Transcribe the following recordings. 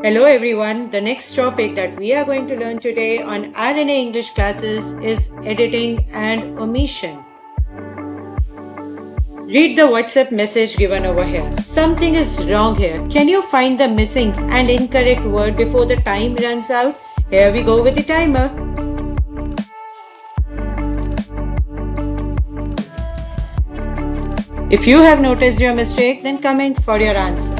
Hello everyone, the next topic that we are going to learn today on RNA English classes is editing and omission. Read the WhatsApp message given over here. Something is wrong here. Can you find the missing and incorrect word before the time runs out? Here we go with the timer. If you have noticed your mistake, then comment for your answer.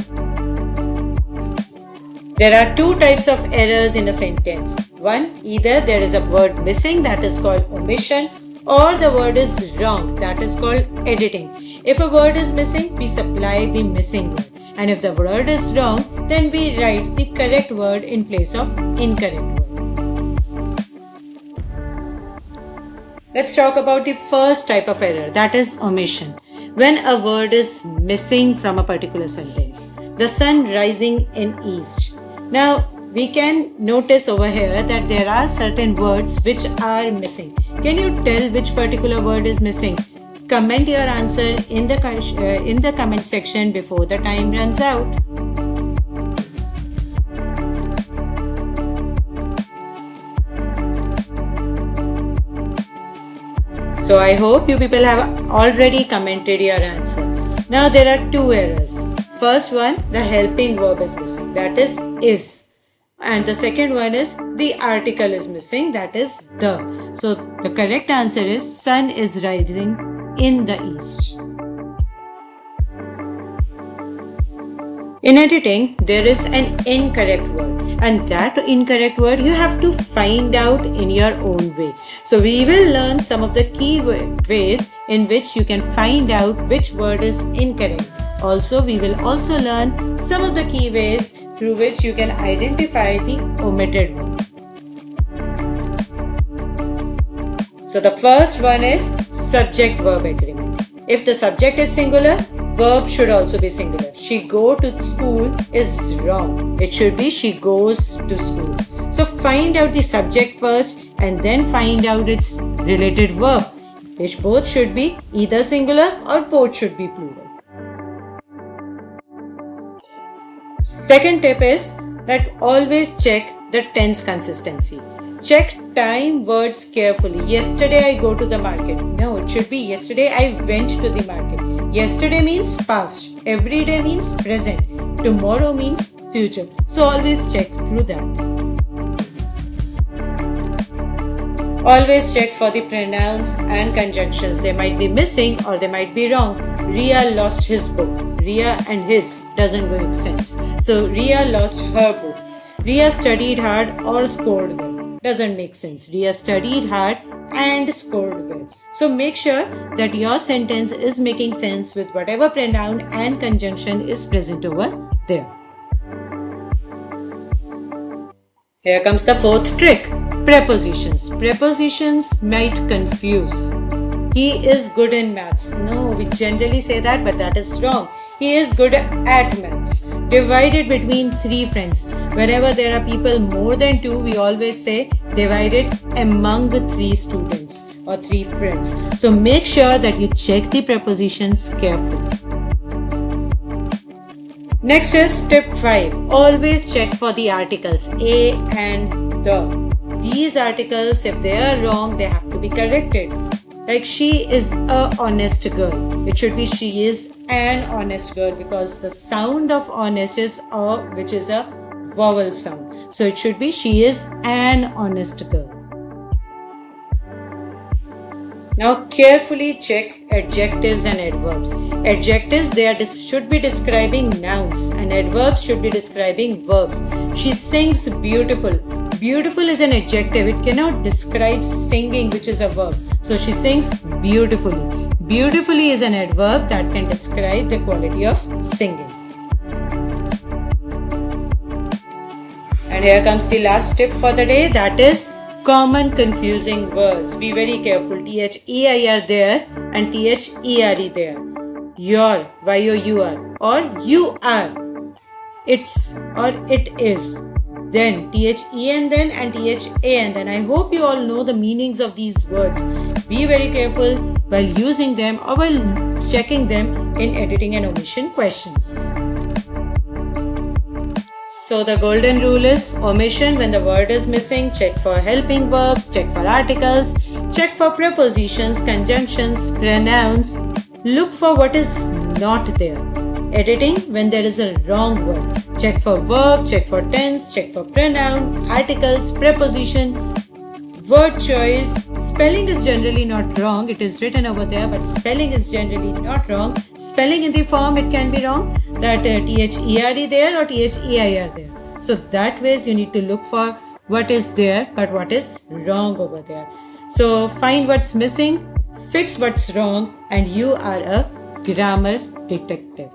There are two types of errors in a sentence. One, either there is a word missing, that is called omission, or the word is wrong, that is called editing. If a word is missing, we supply the missing word. And if the word is wrong, then we write the correct word in place of incorrect word. Let's talk about the first type of error, that is omission. When a word is missing from a particular sentence. The sun rising in east. Now, we can notice over here that there are certain words which are missing. Can you tell which particular word is missing? Comment your answer in the comment section before the time runs out. So I hope you people have already commented your answer. Now there are two errors. First one, the helping verb is missing, that is. And the second one is the article is missing, that is the. So the correct answer is sun is rising in the east. In editing, there is an incorrect word, and that incorrect word you have to find out in your own way. So we will learn some of the key ways in which you can find out which word is incorrect. Also, we will also learn some of the key ways through which you can identify the omitted word. So the first one is subject-verb agreement. If the subject is singular, verb should also be singular. She go to school is wrong. It should be she goes to school. So find out the subject first and then find out its related verb, which both should be either singular or both should be plural. Second tip is that always check the tense consistency. Check time words carefully. Yesterday I go to the market. No, it should be yesterday I went to the market. Yesterday means past. Every day means present. Tomorrow means future. So always check through that. Always check for the pronouns and conjunctions. They might be missing or they might be wrong. Ria lost his book. Ria and his doesn't make sense. So Ria lost her book. Ria studied hard or scored well. Doesn't make sense. Ria studied hard and scored well. So make sure that your sentence is making sense with whatever pronoun and conjunction is present over there. Here comes the fourth trick. Prepositions. Prepositions might confuse. He is good in maths. No, we generally say that, but that is wrong. He is good at maths. Divided between three friends. Whenever there are people more than two, we always say divided among the three students or three friends. So make sure that you check the prepositions carefully. Next is tip 5. Always check for the articles a and the. These articles, if they are wrong, they have to be corrected. Like she is a honest girl. It should be she is an honest girl because the sound of honest is a, which is a vowel sound. So it should be she is an honest girl. Now carefully check adjectives and adverbs. Adjectives, should be describing nouns and adverbs should be describing verbs. She sings beautiful. Beautiful is an adjective. It cannot describe singing, which is a verb. So she sings beautifully. Beautifully is an adverb that can describe the quality of singing. And here comes the last tip for the day, that is common confusing words. Be very careful. T-H-E-I-R there and T-H-E-R-E there. Your, Y-O-U-R, or you are. It's or it is. Then T-H-E-N then and T-H-A-N then. I hope you all know the meanings of these words. Be very careful while using them or while checking them in editing and omission questions. So the golden rule is omission when the word is missing. Check for helping verbs, check for articles, check for prepositions, conjunctions, pronouns. Look for what is not there. Editing when there is a wrong word. Check for verb, check for tense, check for pronoun, articles, preposition, word choice. Spelling is generally not wrong. It is written over there, but spelling is generally not wrong. Spelling in the form, it can be wrong. That THERE there or THEIR there. So that ways you need to look for what is there, but what is wrong over there. So find what's missing, fix what's wrong, and you are a grammar detective.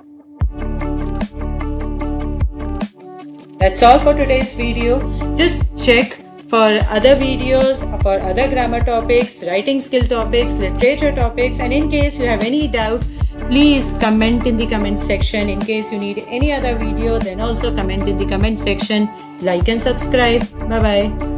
That's all for today's video. Just check for other videos, for other grammar topics, writing skill topics, literature topics, and in case you have any doubt, please comment in the comment section. In case you need any other video, then also comment in the comment section. Like and subscribe. Bye bye.